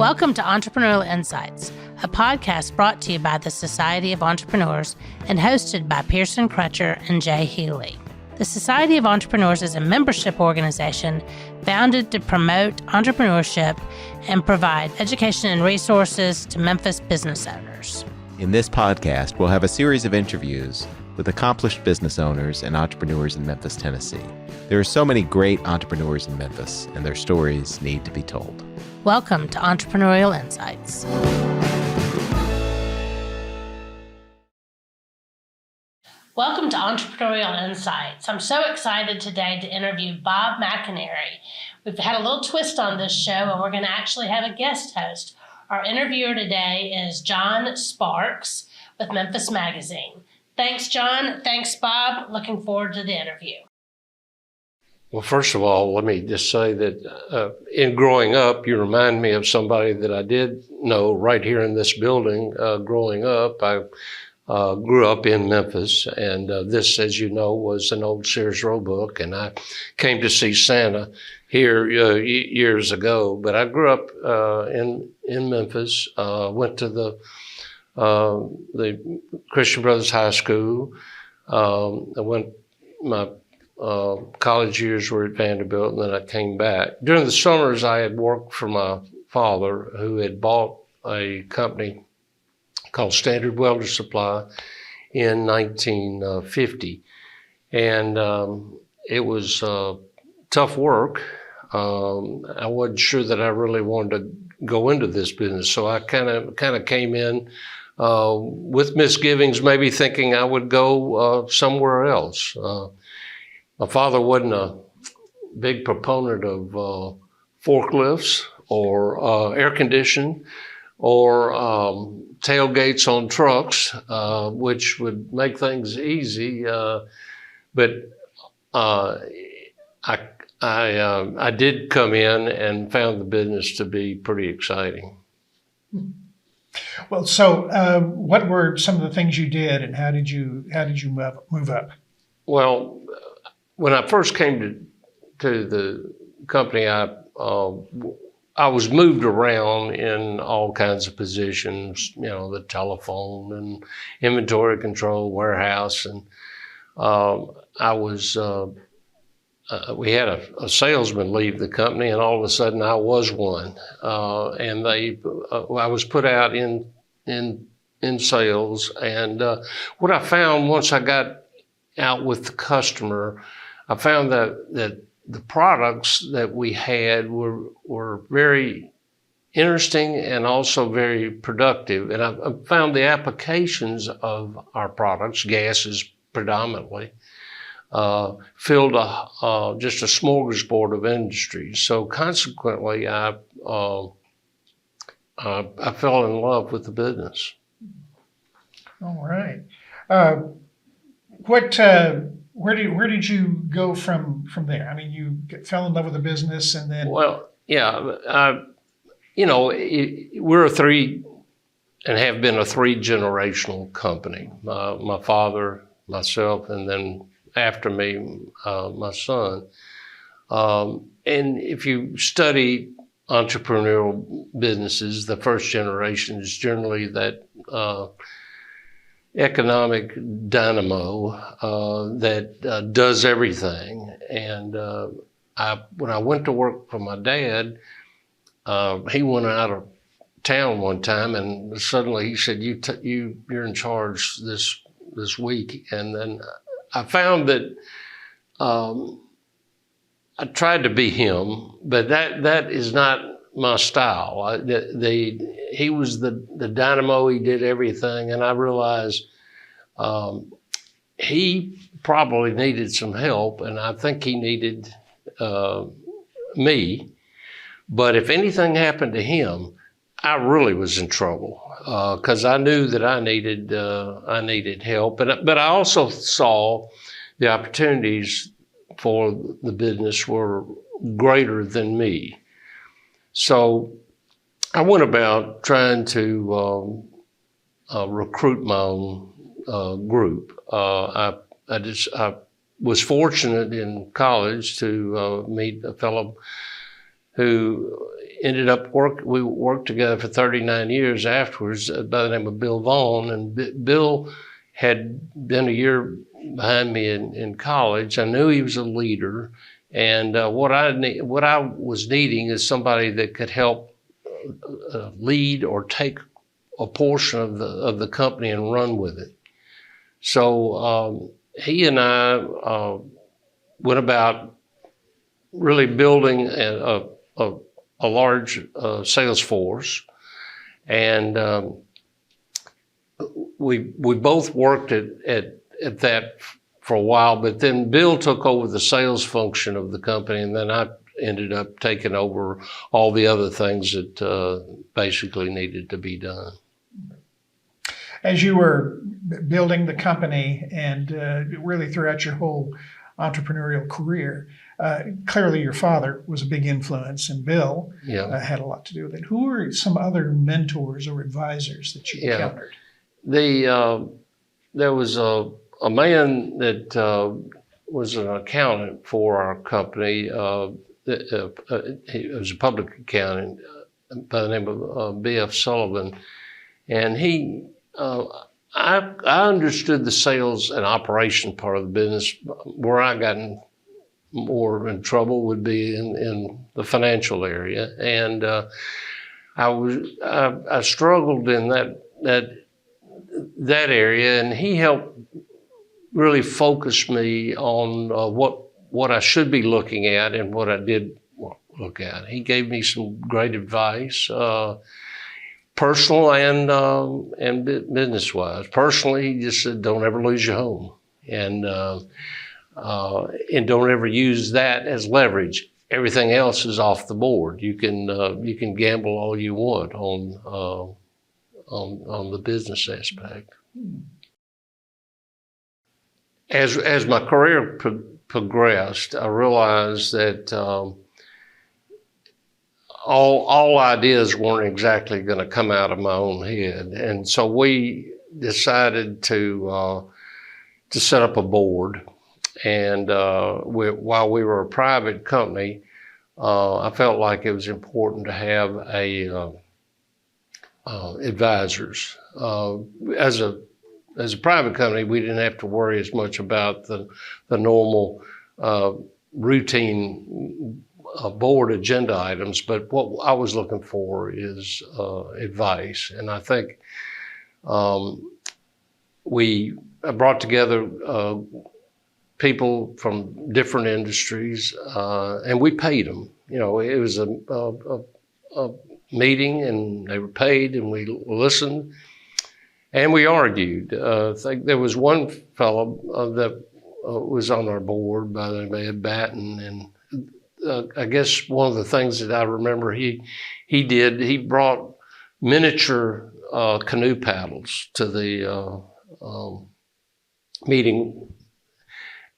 Welcome to Entrepreneurial Insights, a podcast brought to you by the Society of Entrepreneurs and hosted by Pearson Crutcher and Jay Healy. The Society of Entrepreneurs is a membership organization founded to promote entrepreneurship and provide education and resources to Memphis business owners. In this podcast, we'll have a series of interviews with accomplished business owners and entrepreneurs in Memphis, Tennessee. There are so many great entrepreneurs in Memphis, and their stories need to be told. Welcome to Entrepreneurial Insights. Welcome to Entrepreneurial Insights. I'm so excited today to interview Bob McEniry. We've had a little twist on this show, and we're going to actually have a guest host. Our interviewer today is John Sparks with Memphis Magazine. Thanks, John. Thanks, Bob. Looking forward to the interview. Well, first of all, let me just say that in growing up, you remind me of somebody that I did know right here in this building. Growing up, I grew up in Memphis, and this, as you know, was an old Sears Roebuck, and I came to see Santa here years ago. But I grew up in Memphis, went to the Christian Brothers High School. My college years were at Vanderbilt, and then I came back. During the summers, I had worked for my father, who had bought a company called Standard Welders Supply in 1950. And it was tough work. I wasn't sure that I really wanted to go into this business, so I kind of came in with misgivings, maybe thinking I would go somewhere else. My father wasn't a big proponent of forklifts or air conditioning or tailgates on trucks, which would make things easy. But I did come in and found the business to be pretty exciting. Well, so what were some of the things you did, and how did you move up? Well, when I first came to the company, I was moved around in all kinds of positions, the telephone and inventory control, warehouse, and we had a salesman leave the company, and all of a sudden I was one, and I was put out in sales, and what I found once I got out with the customer, I found that the products that we had were very interesting and also very productive. And I found the applications of our products, gases predominantly, filled just a smorgasbord of industries. So consequently, I fell in love with the business. All right. Where did you go from there? I mean, you fell in love with the business, and then. Well, yeah, we're a three generational company. My father, myself, and then after me, my son. And if you study entrepreneurial businesses, the first generation is generally that economic dynamo that does everything. And when I went to work for my dad, he went out of town one time, and suddenly he said, "You're in charge this week." And then I found that I tried to be him, but that is not my style. He was the dynamo. He did everything, and I realized he probably needed some help, and I think he needed me. But if anything happened to him, I really was in trouble because I knew that I needed help, but I also saw the opportunities for the business were greater than me. So I went about trying to recruit my own group. I was fortunate in college to meet a fellow who ended up we worked together for 39 years afterwards by the name of Bill Vaughn. And Bill had been a year behind me in college. I knew he was a leader. And what I was needing is somebody that could help lead or take a portion of the company and run with it. So he and I went about really building a large sales force, and we both worked at that for a while. But then Bill took over the sales function of the company, and then I ended up taking over all the other things that basically needed to be done. As you were building the company and really throughout your whole entrepreneurial career, clearly your father was a big influence, and Bill had a lot to do with it. Who were some other mentors or advisors that you encountered? There was a man that was an accountant for our company. He was a public accountant by the name of B.F. Sullivan, and I understood the sales and operation part of the business. Where I got more in trouble would be in the financial area, and I struggled in that area, and he helped really focus me on what I should be looking at and what I did look at. He gave me some great advice. Personal and business-wise. Personally, he just said, "Don't ever lose your home, and don't ever use that as leverage. Everything else is off the board. You can gamble all you want on the business aspect." As my career progressed, I realized that all ideas weren't exactly going to come out of my own head, and so we decided to set up a board. And while we were a private company, I felt like it was important to have advisors. As a private company, we didn't have to worry as much about the normal routine board agenda items, but what I was looking for is advice. And I think we brought together people from different industries, and we paid them. You know, it was a meeting, and they were paid, and we listened, and we argued. I think there was one fellow that was on our board by the name of Batten, and I guess one of the things that I remember he did, he brought miniature canoe paddles to the meeting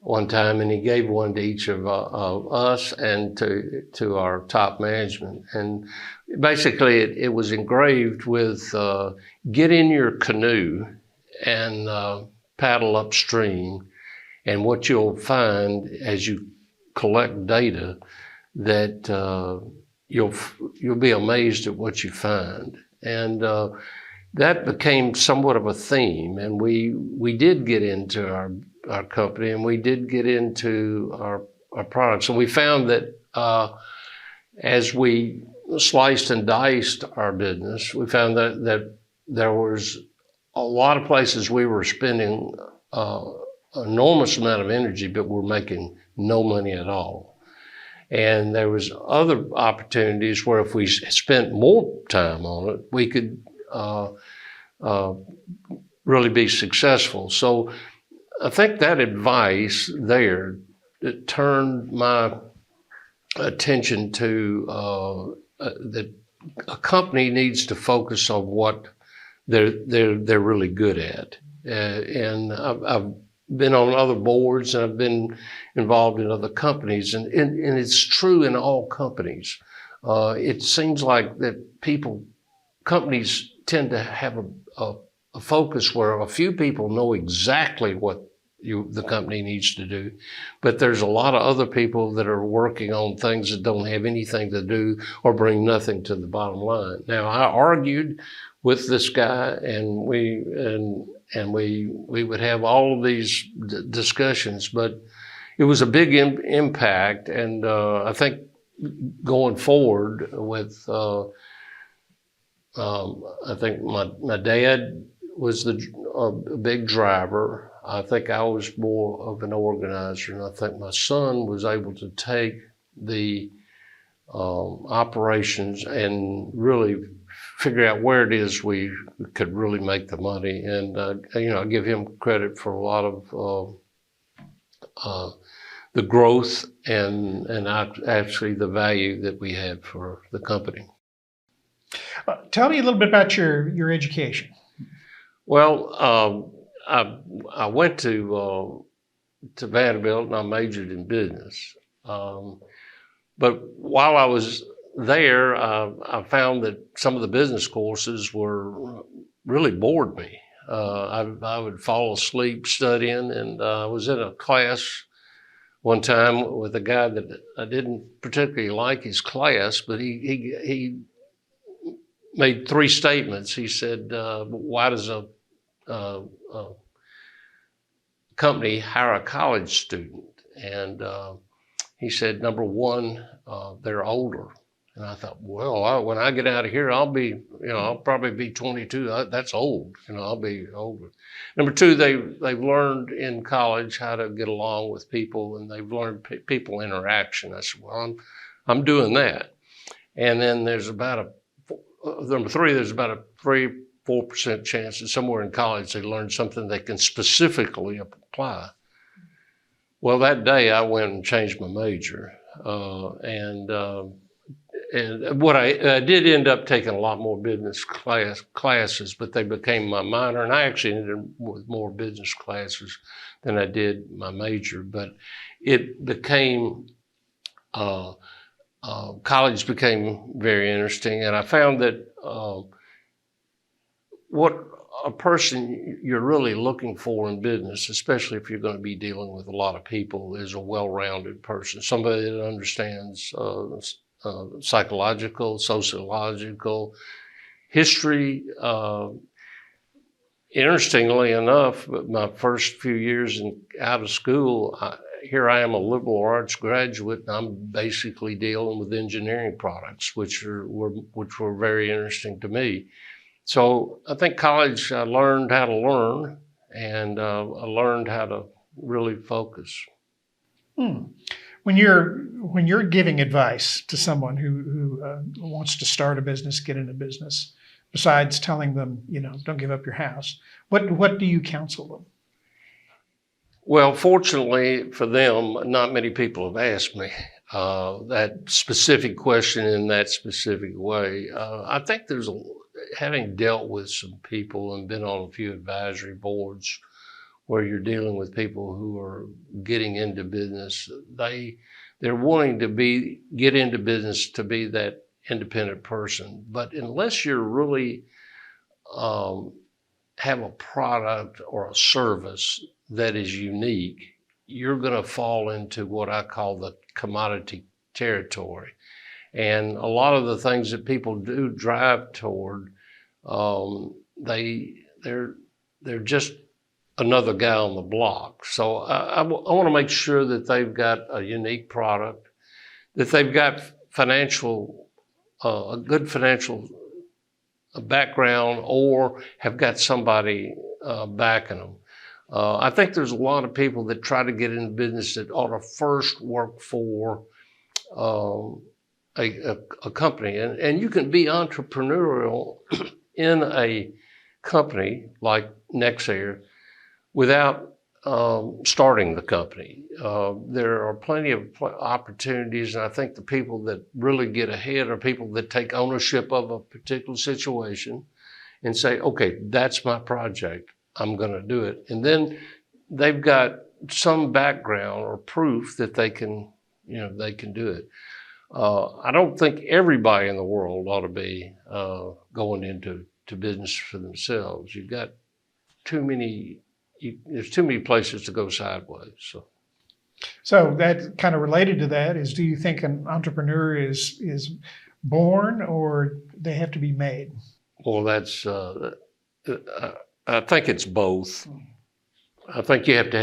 one time, and he gave one to each of us and to our top management. And basically it was engraved with get in your canoe and paddle upstream, and what you'll find as you collect data, that you'll be amazed at what you find. And that became somewhat of a theme, and we did get into our company, and we did get into our products, and we found that as we sliced and diced our business, we found that there was a lot of places we were spending enormous amount of energy, but we're making no money at all. And there was other opportunities where if we spent more time on it, we could really be successful. So I think that advice there, it turned my attention to that a company needs to focus on what they're really good at. And I've been on other boards, and I've been involved in other companies, and it's true in all companies. It seems like that companies tend to have a focus where a few people know exactly what the company needs to do. But there's a lot of other people that are working on things that don't have anything to do or bring nothing to the bottom line. Now, I argued with this guy, and we would have all of these discussions, but it was a big impact. And I think going forward with, I think my dad was a big driver. I think I was more of an organizer, and I think my son was able to take the operations and really figure out where it is we could really make the money. And I give him credit for a lot of the growth and actually the value that we had for the company. Tell me a little bit about your education. Well, I went to Vanderbilt, and I majored in business. But while I was there, I found that some of the business courses really bored me. I would fall asleep studying, and I was in a class one time with a guy that I didn't particularly like his class, but he made three statements. He said, "Why does a company hire a college student?" And he said, "Number one, they're older." And I thought, well, when I get out of here, I'll probably be 22. That's old. I'll be older. Number two, they've learned in college how to get along with people, and they've learned people interaction. I said, well, I'm doing that. And then number three, there's about a 3-4% chance that somewhere in college they learn something they can specifically apply. Well, that day I went and changed my major, and what I did end up taking a lot more business classes, but they became my minor, and I actually ended up with more business classes than I did my major. But it became college became very interesting, and I found that what a person you're really looking for in business, especially if you're going to be dealing with a lot of people, is a well-rounded person, somebody that understands psychological, sociological, history. Interestingly enough, my first few years out of school, here I am, a liberal arts graduate, and I'm basically dealing with engineering products, which were very interesting to me. So I think college, I learned how to learn, and I learned how to really focus. When you're giving advice to someone who wants to start a business, get into business, besides telling them, don't give up your house, what do you counsel them? Well, fortunately for them, not many people have asked me that specific question in that specific way. I think having dealt with some people and been on a few advisory boards where you're dealing with people who are getting into business, they're wanting to get into business to be that independent person. But unless you're really have a product or a service that is unique, you're going to fall into what I call the commodity territory. And a lot of the things that people do drive toward, they're just another guy on the block. So I want to make sure that they've got a unique product, that they've got a good financial background, or have got somebody backing them. I think there's a lot of people that try to get into business that ought to first work for a company. And you can be entrepreneurial in a company like nexAir without starting the company. There are plenty of opportunities, and I think the people that really get ahead are people that take ownership of a particular situation and say, okay, that's my project, I'm going to do it. And then they've got some background or proof that they can do it. I don't think everybody in the world ought to be going into business for themselves. You've got too many there's too many places to go sideways. So that kind of related to that is, do you think an entrepreneur is born or they have to be made? Well, that's I think it's both. I think you have to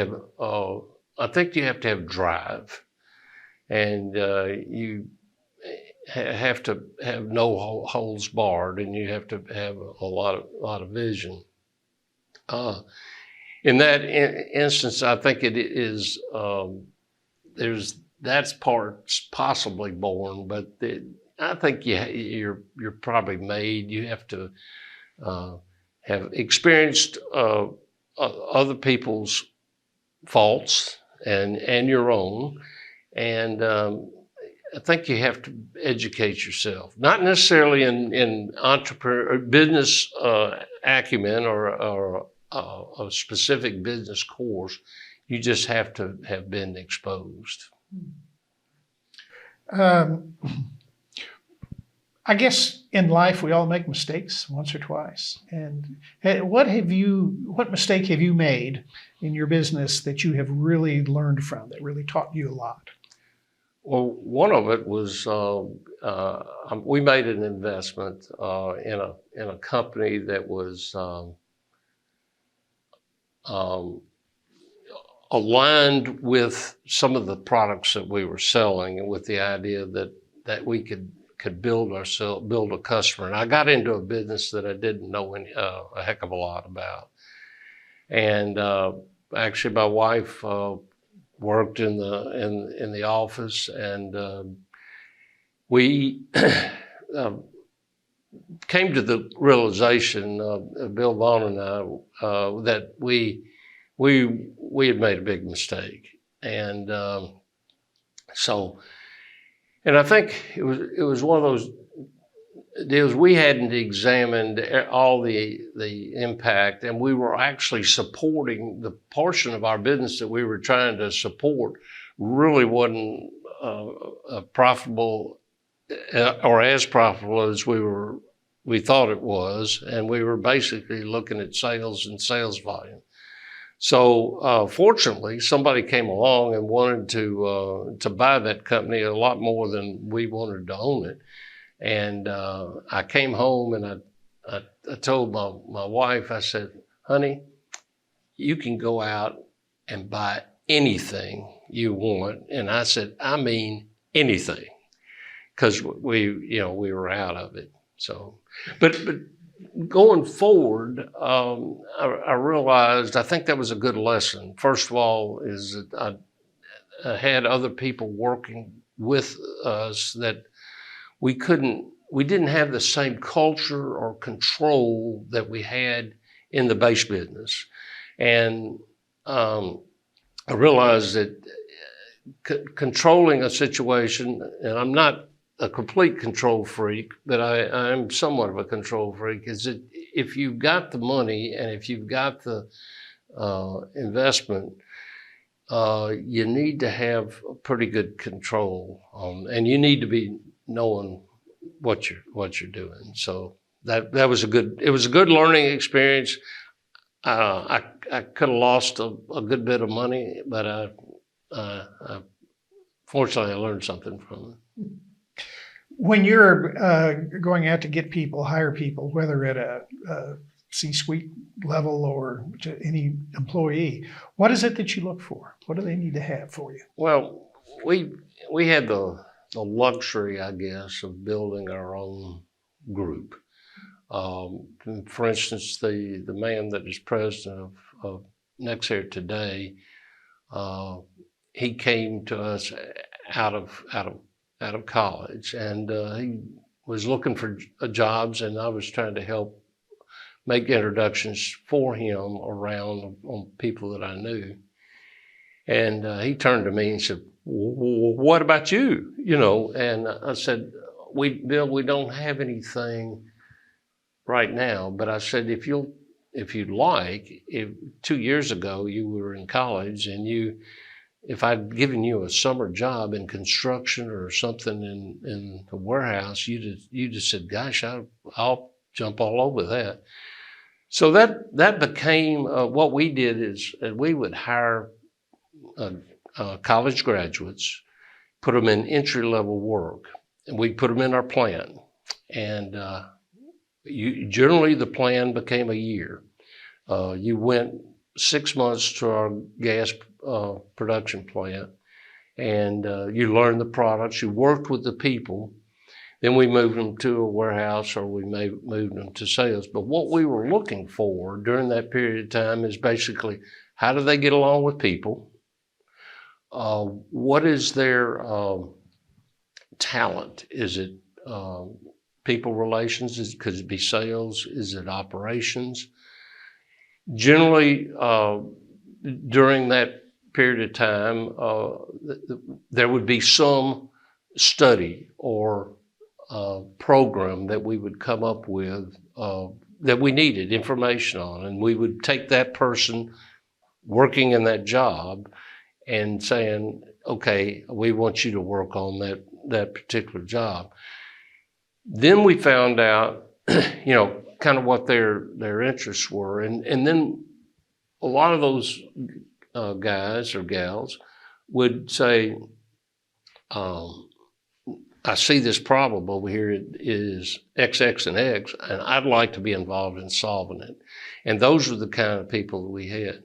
have drive, and you have to have no holds barred, and you have to have a lot of vision. In that instance, I think it is that's part's possibly born, but I think you're probably made. You have to have experienced other people's faults and your own, and I think you have to educate yourself, not necessarily in entrepreneur or business acumen or a specific business course. You just have to have been exposed. I guess in life we all make mistakes once or twice. And what mistake have you made in your business that you have really learned from, that really taught you a lot? Well, one of it was we made an investment in a company that was aligned with some of the products that we were selling, and with the idea that we could build a customer. And I got into a business that I didn't know a heck of a lot about. And actually, my wife worked in the office, and we came to the realization, Bill Vaughn and I, that we had made a big mistake, and I think it was one of those deals we hadn't examined all the impact, and we were actually supporting the portion of our business that we were trying to support really wasn't profitable or as profitable as we thought it was, and we were basically looking at sales and sales volume. So fortunately, somebody came along and wanted to buy that company a lot more than we wanted to own it. And I came home and I told my wife, I said, honey, you can go out and buy anything you want. And I said, I mean anything, because we were out of it. So, but going forward, I realized, I think that was a good lesson. First of all, is that I had other people working with us that we didn't have the same culture or control that we had in the base business. And I realized that controlling a situation, and I'm not a complete control freak, but I'm somewhat of a control freak, is that if you've got the money and if you've got the investment, you need to have a pretty good control, and you need to be knowing what you're doing. So that was a good learning experience. I could have lost a good bit of money, but fortunately I learned something from it. When you're going out to get people, hire people, whether at a C-suite level or to any employee, what is it that you look for? What do they need to have for you? Well, we had the luxury, I guess, of building our own group. For instance, the man that is president of nexAir today, he came to us out of college, and he was looking for jobs, and I was trying to help make introductions for him around on people that I knew. And he turned to me and said, what about you? And I said, Bill, we don't have anything right now, but I said, if you'd like, 2 yeyears ago you were in college, and if I'd given you a summer job in construction or something in the warehouse, you'd have said, gosh, I'll jump all over that. So that became what we did is we would hire college graduates, put them in entry-level work, and we'd put them in our plant. And generally the plan became a year. You went 6 months to our gas production plant, and you learned the products, you worked with the people. Then we moved them to a warehouse, or we moved them to sales. But what we were looking for during that period of time is basically, how do they get along with people? What is their talent? Is it people relations? Could it be sales? Is it operations? Generally, during that period of time, there would be some study or program that we would come up with that we needed information on, and we would take that person working in that job and saying, okay, we want you to work on that particular job. Then we found out, kind of what their interests were, and then a lot of those guys or gals would say, I see this problem over here. It is X, X, and X, and I'd like to be involved in solving it. And those were the kind of people that we had.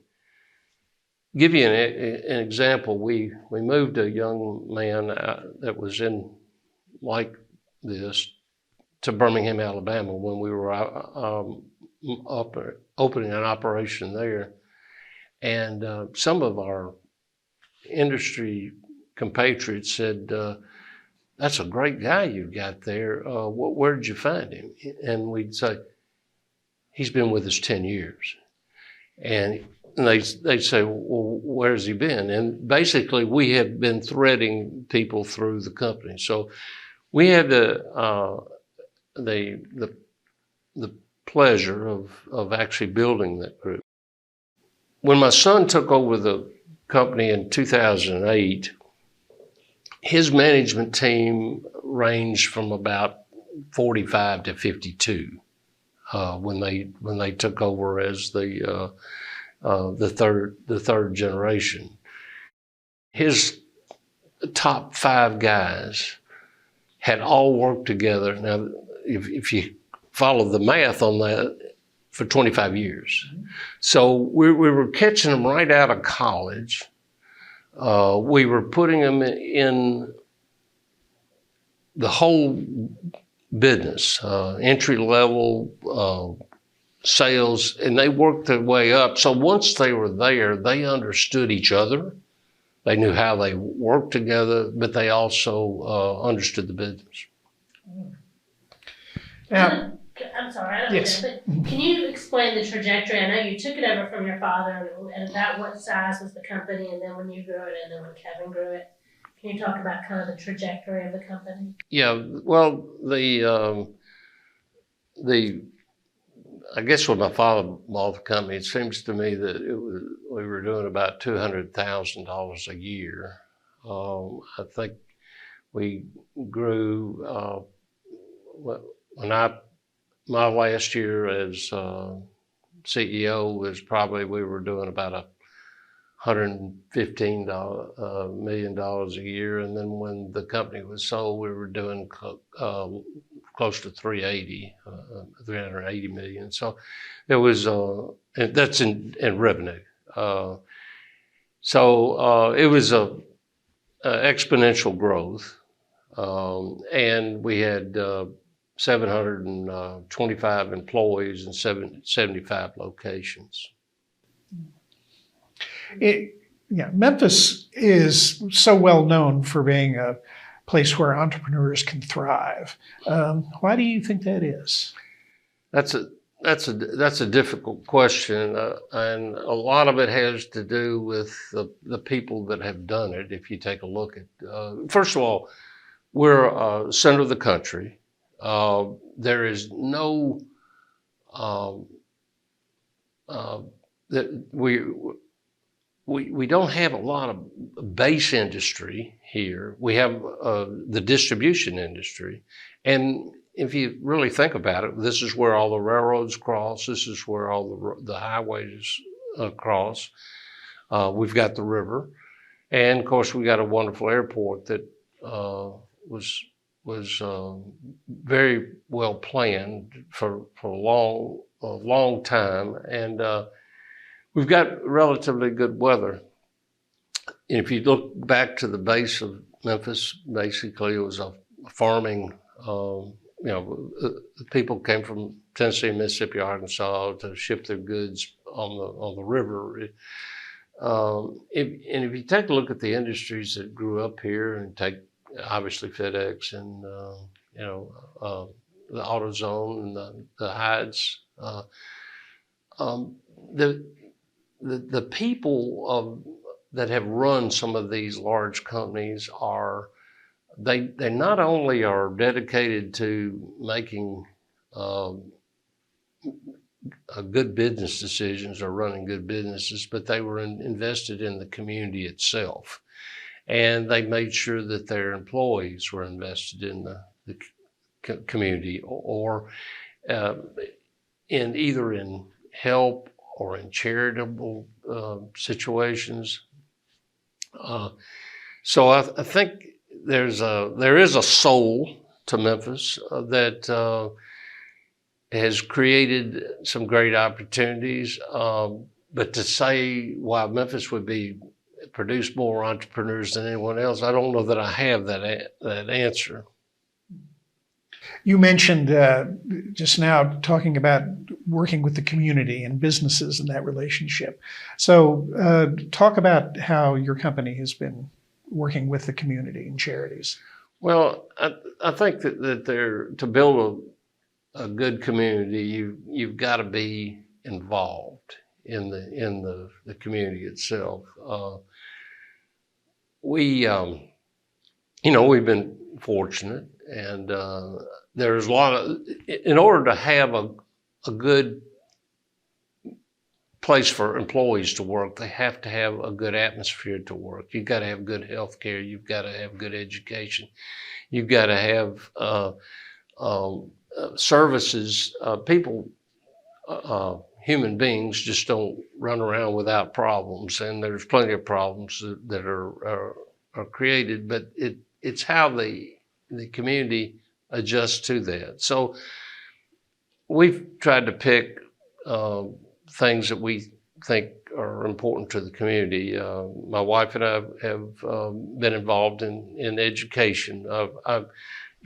Give you an example. We moved a young man that was in like this to Birmingham, Alabama, when we were opening an operation there. And some of our industry compatriots said, that's a great guy you've got there. Where did you find him? And we'd say, he's been with us 10 years. And they'd say, well, where's he been? And basically, we had been threading people through the company. So we had the pleasure of actually building that group. When my son took over the company in 2008, his management team ranged from about 45 to 52 when they took over as the third generation. His top 5 guys had all worked together. Now, if you follow the math on that, for 25 years. So we were catching them right out of college. We were putting them in the whole business, entry level, sales, and they worked their way up. So once they were there, they understood each other. They knew how they worked together, but they also understood the business. Now, I'm sorry, I don't yes. know, but can you explain the trajectory? I know you took it over from your father, and about what size was the company, and then when you grew it, and then when Kevin grew it. Can you talk about kind of the trajectory of the company? Yeah, well, I guess when my father bought the company, it seems to me that we were doing about $200,000 a year. I think we grew my last year as CEO was probably, we were doing about $115 million a year, and then when the company was sold, we were doing close to 380 million. So it was, and that's in revenue. So it was a exponential growth, and we had 725 employees in 75 locations. Memphis is so well known for being a place where entrepreneurs can thrive. Why do you think that is? That's a difficult question, and a lot of it has to do with the people that have done it. If you take a look at, first of all, we're center of the country. There is no we don't have a lot of base industry here. We have the distribution industry, and if you really think about it, this is where all the railroads cross. This is where all the highways cross. We've got the river, and of course we got a wonderful airport that was very well planned for a long time, and we've got relatively good weather. If you look back to the base of Memphis, basically it was a farming. People came from Tennessee, Mississippi, Arkansas to ship their goods on the river. If you take a look at the industries that grew up here, and take obviously FedEx and the AutoZone and the Hides, the people that have run some of these large companies they not only are dedicated to making good business decisions or running good businesses, but they were invested in the community itself. And they made sure that their employees were invested in the community, or in either in help or in charitable situations. So I think there is a soul to Memphis that has created some great opportunities. But to say why Memphis would produce more entrepreneurs than anyone else, I don't know that I have that answer. You mentioned just now talking about working with the community and businesses and that relationship. So talk about how your company has been working with the community and charities. Well, I think that to build a good community, you've got to be involved in the community itself. We've been fortunate, and there's a lot of, in order to have a good place for employees to work, they have to have a good atmosphere to work. You've got to have good health care. You've got to have good education. You've got to have services. Human beings just don't run around without problems, and there's plenty of problems that are created, but it's how the community adjusts to that. So we've tried to pick things that we think are important to the community. My wife and I have been involved in education. I've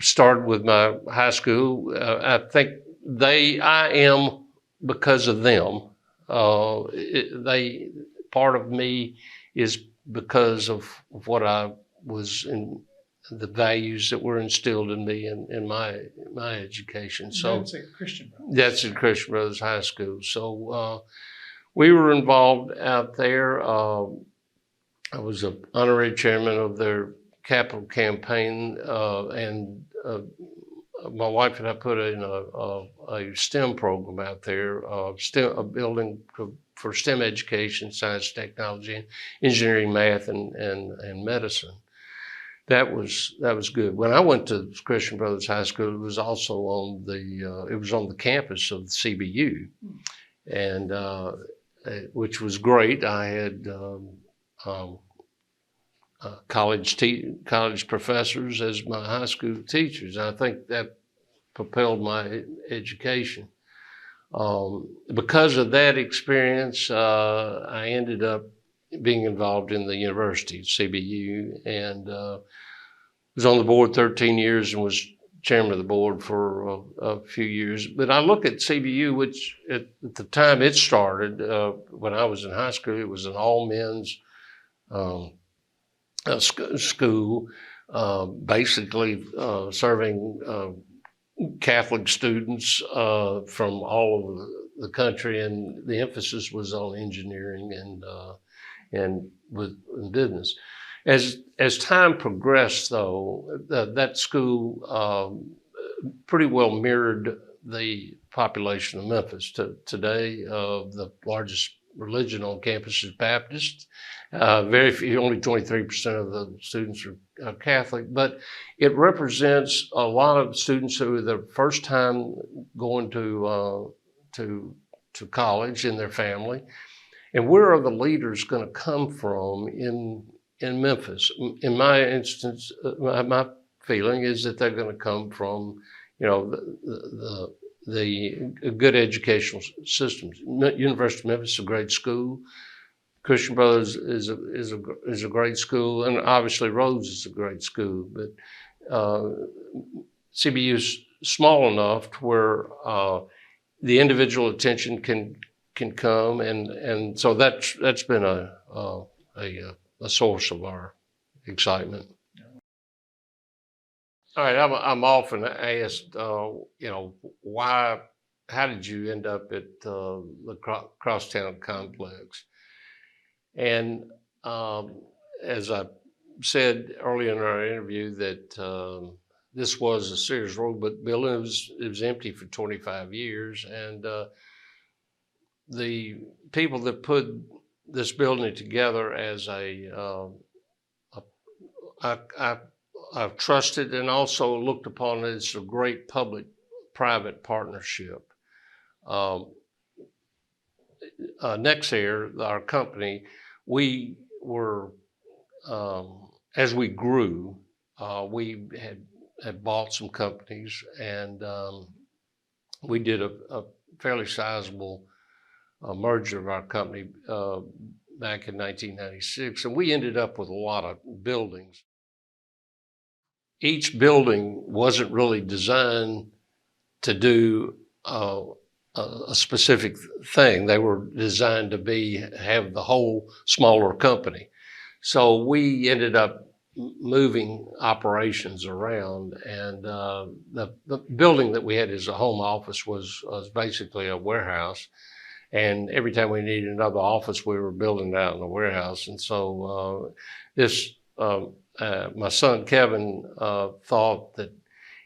started with my high school. I think I am because of them. Part of me is because of what I was in, the values that were instilled in me in my education. So that's at Christian Brothers. That's at Christian Brothers High School. So we were involved out there. I was an honorary chairman of their capital campaign, and my wife and I put in a STEM program out there, a building for STEM education, science, technology, engineering, math, and medicine. That was good. When I went to Christian Brothers High School, it was also on the campus of the CBU, and which was great. I had college professors as my high school teachers. I think that propelled my education. Because of that experience, I ended up being involved in the university, CBU, and was on the board 13 years and was chairman of the board for a few years. But I look at CBU, which at the time it started, when I was in high school, it was an all-men's school, basically serving Catholic students from all over the country, and the emphasis was on engineering and with business. As time progressed, though, that school pretty well mirrored the population of Memphis. Today, the largest religion on campus is Baptist. Very few, only 23% of the students are Catholic, but it represents a lot of students who are their first time going to college in their family. And where are the leaders going to come from in Memphis? In my instance, my feeling is that they're going to come from, the good educational systems. University of Memphis is a great school. Christian Brothers is a great school, and obviously Rhodes is a great school. But CBU is small enough to where the individual attention can come, and so that's been a source of our excitement. All right, I'm often asked, why? How did you end up at the Crosstown Complex? And as I said earlier in our interview, that this was a Sears Roebuck building. It was empty for 25 years, and the people that put this building together as I've trusted and also looked upon it as a great public-private partnership. nexAir, our company, we were, as we grew, we had bought some companies, and we did a fairly sizable merger of our company back in 1996, and we ended up with a lot of buildings. Each building wasn't really designed to do a specific thing. They were designed to have the whole smaller company. So we ended up moving operations around, and the building that we had as a home office was basically a warehouse. And every time we needed another office, we were building it out in the warehouse. And so my son Kevin thought that,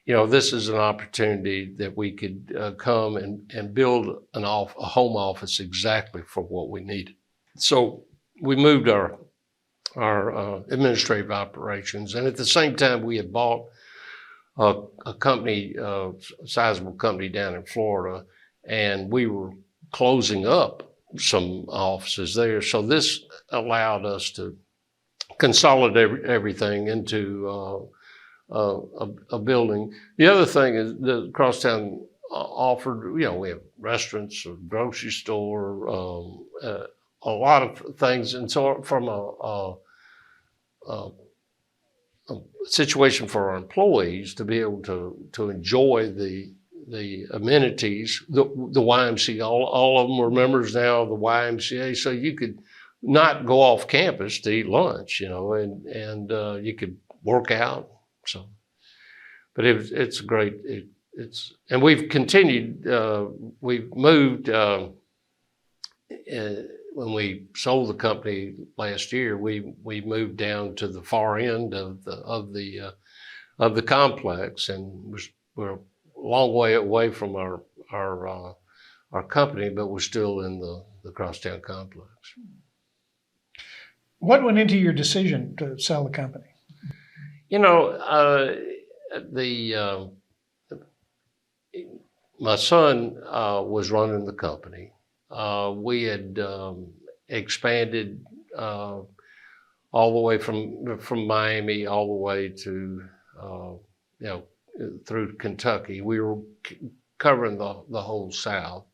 this is an opportunity that we could come and build a home office exactly for what we needed. So we moved our administrative operations, and at the same time we had bought a company, a sizable company down in Florida, and we were closing up some offices there. So this allowed us to consolidate everything into a building. The other thing is the Crosstown offered, we have restaurants, a grocery store, a lot of things. And so from a situation for our employees to be able to enjoy the amenities, the YMCA, all of them are members now of the YMCA, so you could not go off campus to eat lunch, and you could work out. So, but it's great. And we've continued. We've moved when we sold the company last year. We moved down to the far end of the complex, and we're a long way away from our company, but we're still in the Crosstown complex. What went into your decision to sell the company? My son was running the company. We had expanded all the way from Miami all the way to through Kentucky. We were covering the whole South.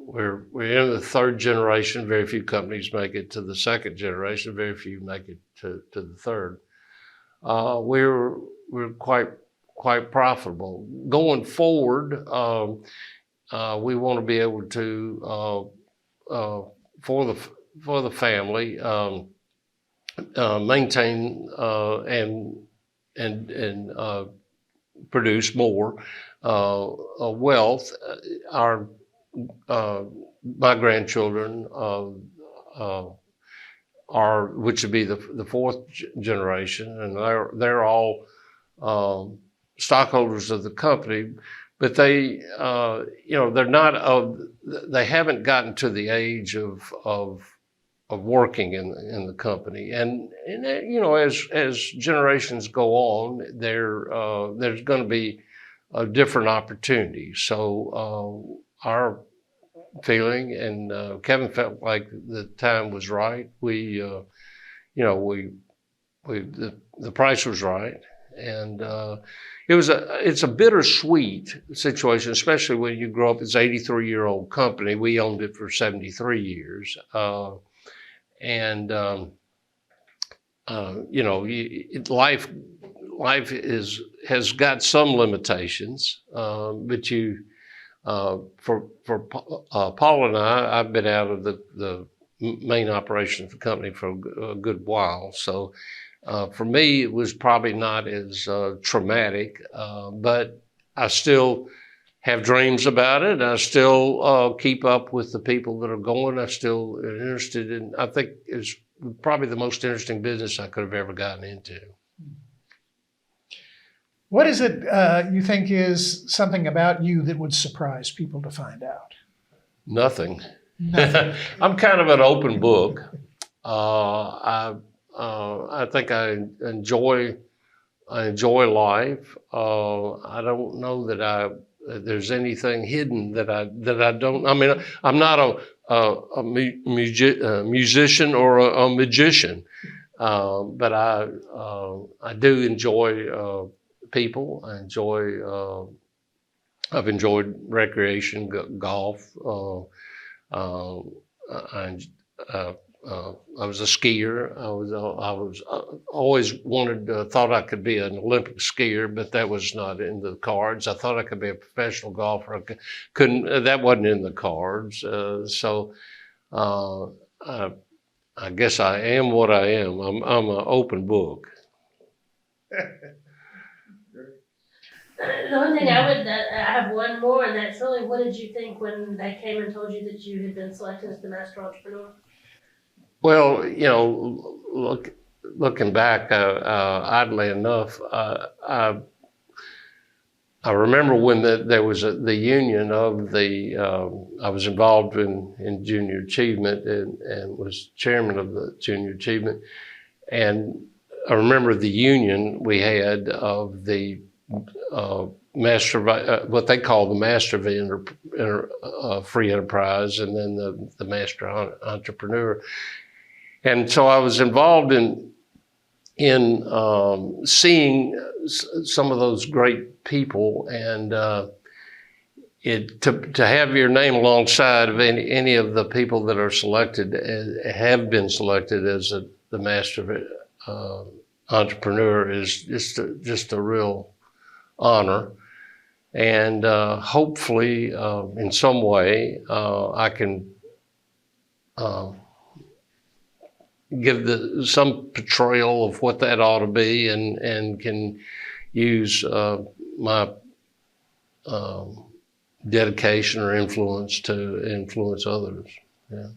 We're in the third generation. Very few companies make it to the second generation. Very few make it to the third. We're quite profitable. Going forward, we want to be able to for the family maintain and produce more wealth. My grandchildren which would be the fourth generation, and they're all stockholders of the company, but they, they're not, they haven't gotten to the age of working in the company. And as generations go on, there's going to be a different opportunity. So our feeling, and Kevin felt like the time was right. The price was right, and it's a bittersweet situation, especially when you grow up. It's an 83-year-old company. We owned it for 73 years, life has got some limitations, but for Paul and I've been out of the main operation of the company for a good while. So for me, it was probably not as traumatic, but I still have dreams about it. I still keep up with the people that are going. I'm still interested in, I think it's probably the most interesting business I could have ever gotten into. What is it you think is something about you that would surprise people to find out? Nothing. Nothing. I'm kind of an open book. I think I enjoy life. I don't know that there's anything hidden that I don't. I mean, I'm not a musician or a magician, but I do enjoy people. I've enjoyed recreation, golf. I was a skier. I was always thought I could be an Olympic skier, but that was not in the cards. I thought I could be a professional golfer. Couldn't. That wasn't in the cards. So I guess I am what I am. I'm an open book. The only thing I have one more, and that's really, what did you think when they came and told you that you had been selected as the Master Entrepreneur? Well, looking back, oddly enough, I remember when there was the union of the, I was involved in junior achievement and was chairman of the junior achievement. And I remember the union we had of the what they call the master of free enterprise, and then the master entrepreneur. And so I was involved in seeing some of those great people, and to have your name alongside of any of the people that are selected, have been selected as the master entrepreneur, is just a real honor. And hopefully in some way I can give some portrayal of what that ought to be, and can use my dedication or influence to influence others. Yeah.